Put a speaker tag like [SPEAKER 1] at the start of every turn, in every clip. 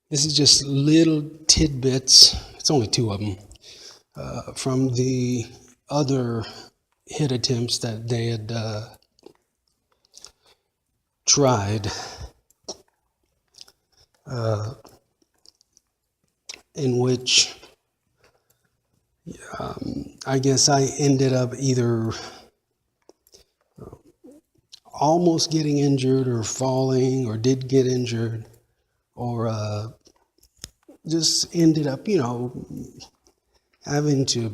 [SPEAKER 1] This is just little tidbits, it's only two of them, from the other hit attempts that they had tried, in which I guess I ended up either almost getting injured or falling or did get injured, or just ended up, having to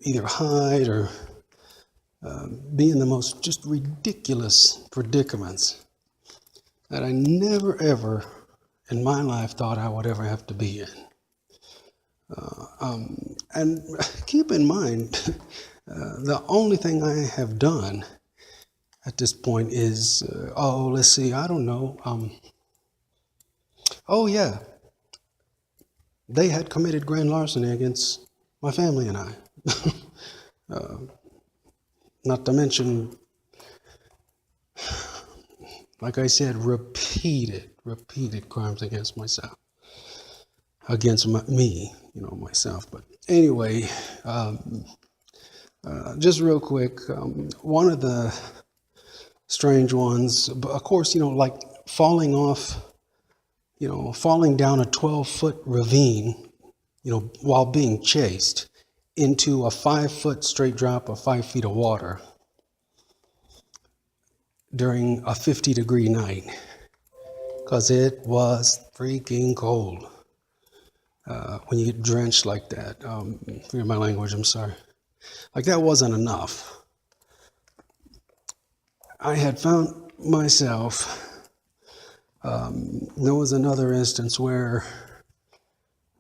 [SPEAKER 1] either hide or be in the most just ridiculous predicaments that I never ever in my life thought I would ever have to be in. And keep in mind, the only thing I have done at this point is, let's see, I don't know. Oh yeah, they had committed grand larceny against my family and I. Not to mention, like I said, repeated crimes against myself, against me, myself. But anyway, just real quick, one of the strange ones, of course, like falling down a 12-foot ravine, while being chased into a 5-foot straight drop of 5 feet of water during a 50-degree night, because it was freaking cold. When you get drenched like that, forgive my language, I'm sorry. Like that wasn't enough. I had found myself, there was another instance where,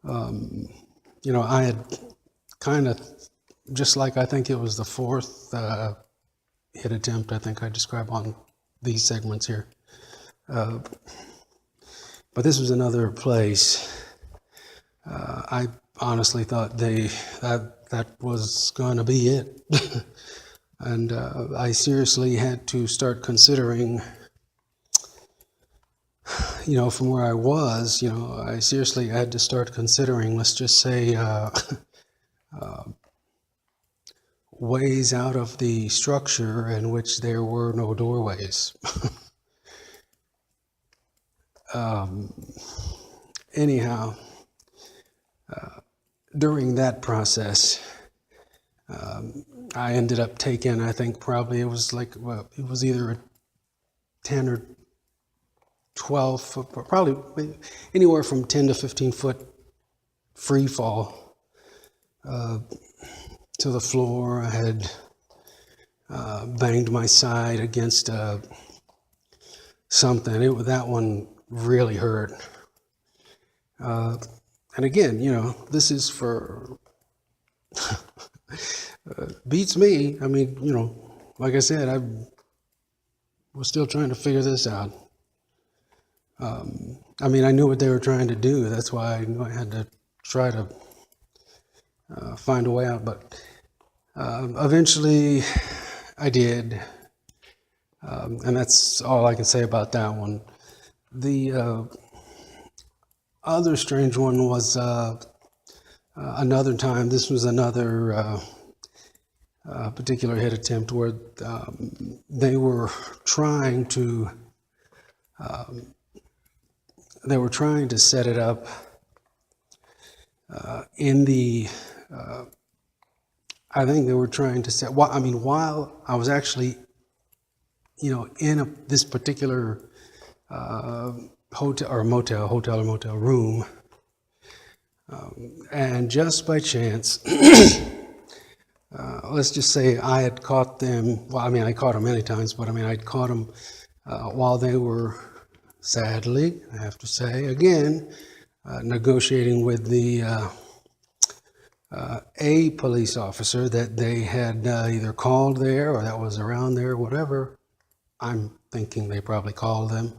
[SPEAKER 1] I had kind of, just like I think it was the fourth hit attempt I think I describe on these segments here. But this was another place. I honestly thought that was going to be it. And I seriously had to start considering, from where I was, I seriously had to start considering, let's just say, ways out of the structure in which there were no doorways. Anyhow, during that process, I ended up taking, I think probably it was either a 10 or 12, probably anywhere from 10 to 15 foot free fall to the floor. I had banged my side against something. That one really hurt. And again, this is for beats me. I mean, like I said, I was still trying to figure this out. I mean, I knew what they were trying to do. That's why I knew I had to try to find a way out. But eventually I did. And that's all I can say about that one. The other strange one was another time. This was another particular hit attempt where they were trying to set it up in the. I think they were trying to set. While I was actually, in this particular hotel or motel room, and just by chance, let's just say I had caught them. Well, I caught them many times, but I'd caught them while they were, sadly, I have to say again, negotiating with the a police officer that they had either called there or that was around there, whatever. I'm thinking they probably called them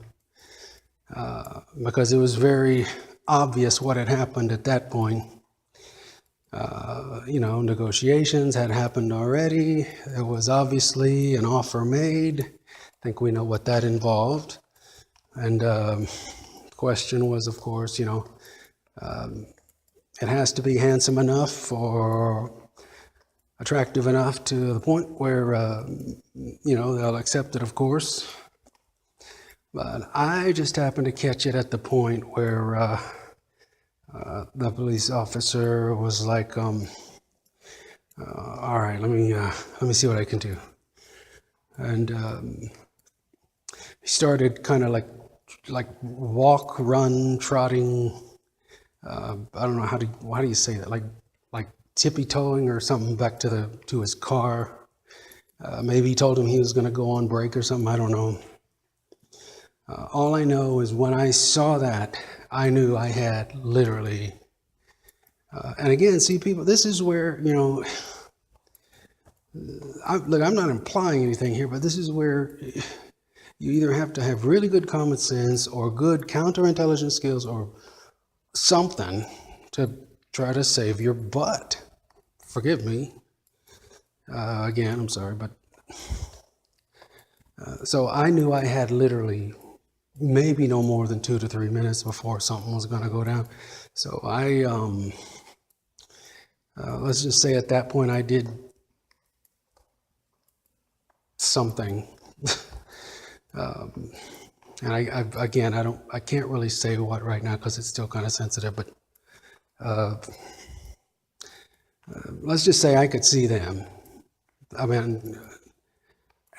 [SPEAKER 1] because it was very obvious what had happened at that point. Negotiations had happened already. There was obviously an offer made. I think we know what that involved. And question was, of course, it has to be handsome enough or attractive enough to the point where, they'll accept it, of course. But I just happened to catch it at the point where the police officer was like, all right, let me see what I can do. And he started kind of like walk, run, trotting. I don't know how do you say that? Like tippy-toeing or something back to his car. Maybe he told him he was going to go on break or something. I don't know. All I know is when I saw that, I knew I had literally. And again, see, people, this is where I'm not implying anything here, but this is where you either have to have really good common sense or good counterintelligence skills or something to try to save your butt. Forgive me. Again, I'm sorry, but so I knew I had literally maybe no more than 2 to 3 minutes before something was going to go down. So I, let's just say at that point I did something. And I can't really say what right now because it's still kind of sensitive, but let's just say I could see them. I mean,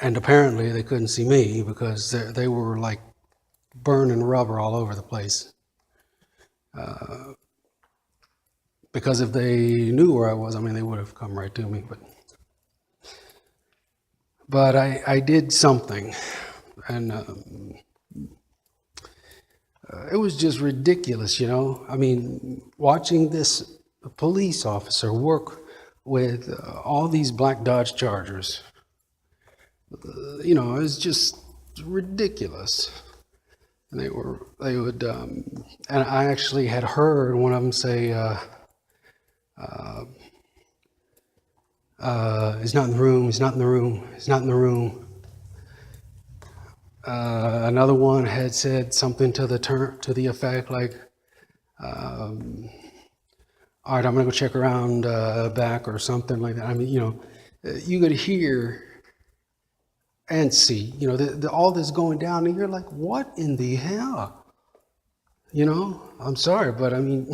[SPEAKER 1] and apparently they couldn't see me because they were like burning rubber all over the place. Because if they knew where I was, I mean, they would have come right to me. But I did something, and it was just ridiculous, I mean, watching this police officer work with all these black Dodge Chargers, it was just ridiculous. And they would, and I actually had heard one of them say, he's not in the room, he's not in the room, he's not in the room. Another one had said something to the effect like, all right, I'm gonna go check around back or something like that. I mean, you could hear and see, all this going down, and you're like, what in the hell? I'm sorry, but I mean,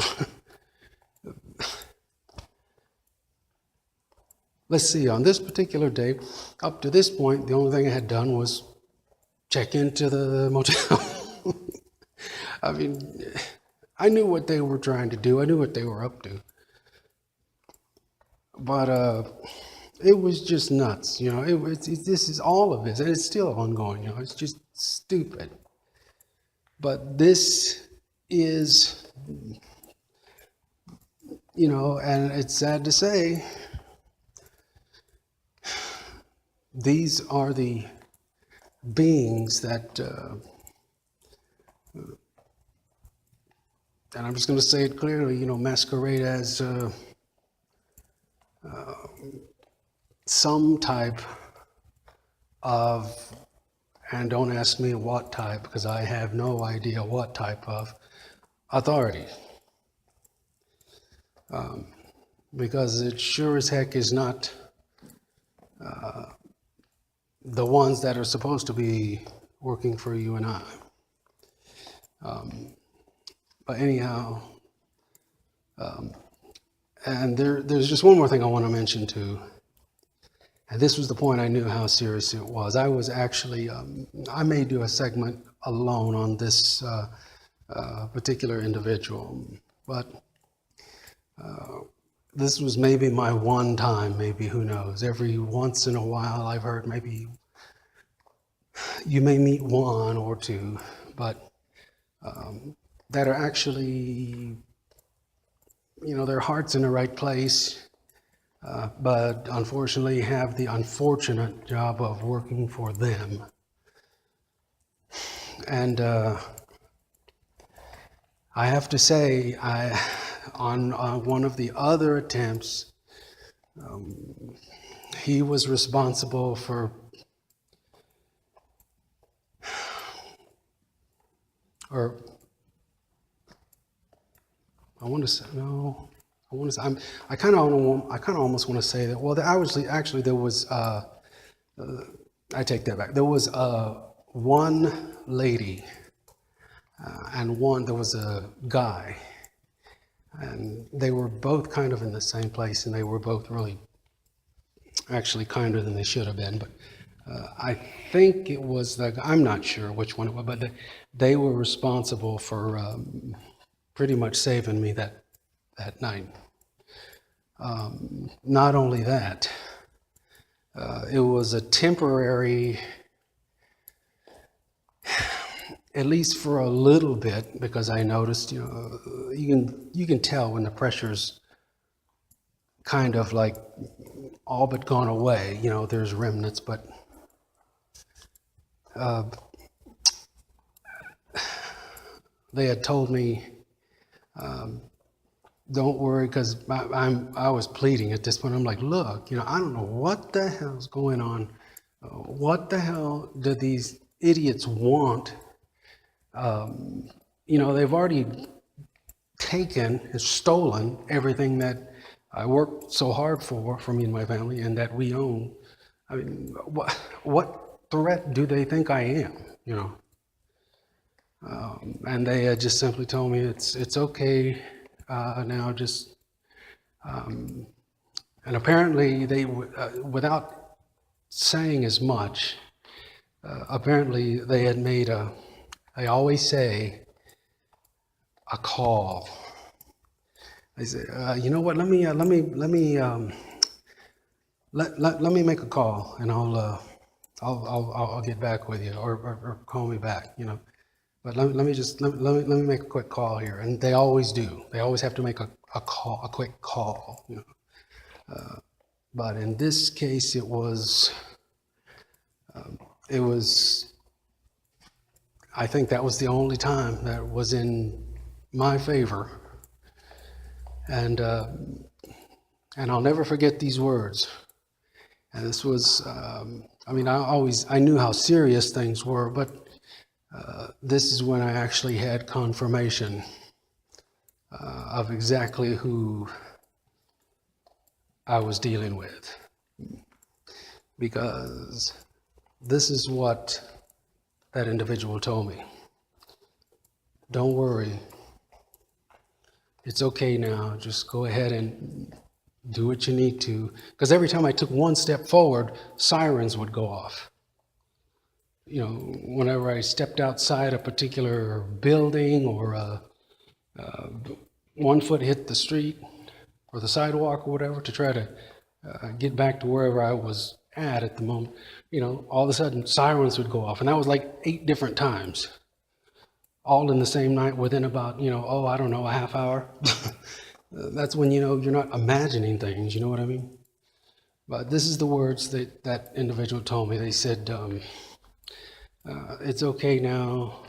[SPEAKER 1] let's see, on this particular day, up to this point, the only thing I had done was check into the motel. I mean, I knew what they were trying to do. I knew what they were up to. But it was just nuts, this is all of this, and it's still ongoing, it's just stupid. But this is, and it's sad to say, these are the beings that, and I'm just going to say it clearly, masquerade as some type of, and don't ask me what type, because I have no idea what type of authority. Because it sure as heck is not the ones that are supposed to be working for you and I. But anyhow, and there's just one more thing I want to mention too. And this was the point I knew how serious it was. I was actually, I may do a segment alone on this particular individual, but this was maybe my one time, maybe, who knows. Every once in a while I've heard maybe you may meet one or two, but that are actually, their heart's in the right place, but unfortunately have the unfortunate job of working for them. And I have to say, on one of the other attempts, he was responsible for, or I want to say, no, I want to say, I kind of almost want to say that, well, actually there was, I take that back. There was one lady and there was a guy, and they were both kind of in the same place, and they were both really actually kinder than they should have been. But I think it was I'm not sure which one it was, but they were responsible for pretty much saving me that night. Not only that, it was a temporary, at least for a little bit, because I noticed, you can tell when the pressure's kind of like all but gone away, there's remnants, but they had told me, don't worry, because I was pleading at this point. I'm like, look, I don't know what the hell's going on. What the hell do these idiots want? They've already taken and stolen everything that I worked so hard for me and my family, and that we own. I mean, what threat do they think I am? And they had just simply told me it's okay now. Just and apparently they, without saying as much, apparently they had made I always say, a call. They say, you know what? Let me make a call, and I'll get back with you, or call me back. But let me make a quick call here, and they always do. They always have to make a call, a quick call. But in this case, it was. I think that was the only time that was in my favor, and I'll never forget these words. And this was, I knew how serious things were, but this is when I actually had confirmation of exactly who I was dealing with, because this is what that individual told me. Don't worry. It's okay now. Just go ahead and do what you need to. Because every time I took one step forward, sirens would go off. Whenever I stepped outside a particular building, or one foot hit the street or the sidewalk or whatever, to try to get back to wherever I was at the moment, all of a sudden sirens would go off. And that was like 8 different times, all in the same night, within about, I don't know, a half hour. That's when, you're not imagining things, you know what I mean? But this is the words that individual told me. They said, it's okay now.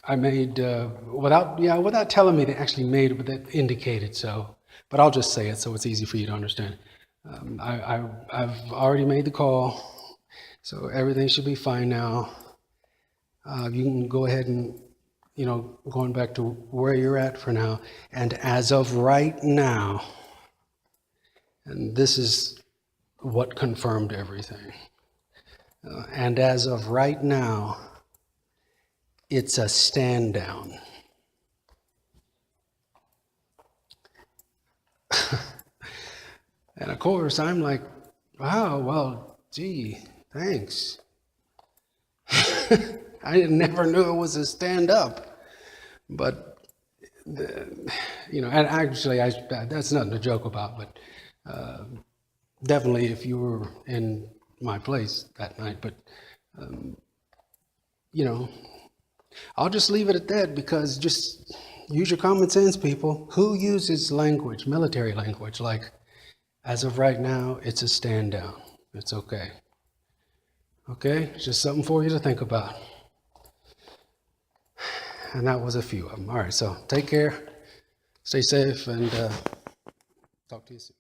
[SPEAKER 1] I made, without telling me they actually made it, but that indicated so. But I'll just say it so it's easy for you to understand. I've already made the call, so everything should be fine now. You can go ahead and, going back to where you're at for now. And as of right now, and this is what confirmed everything. And as of right now, it's a stand down. And of course, I'm like, wow, well, gee, thanks. I never knew it was a stand up. But, and actually, that's nothing to joke about. But definitely if you were in my place that night. But, I'll just leave it at that, because just use your common sense, people. Who uses language, military language, like, as of right now, it's a stand down. It's okay. Okay? It's just something for you to think about. And that was a few of them. All right, so take care, stay safe, and talk to you soon.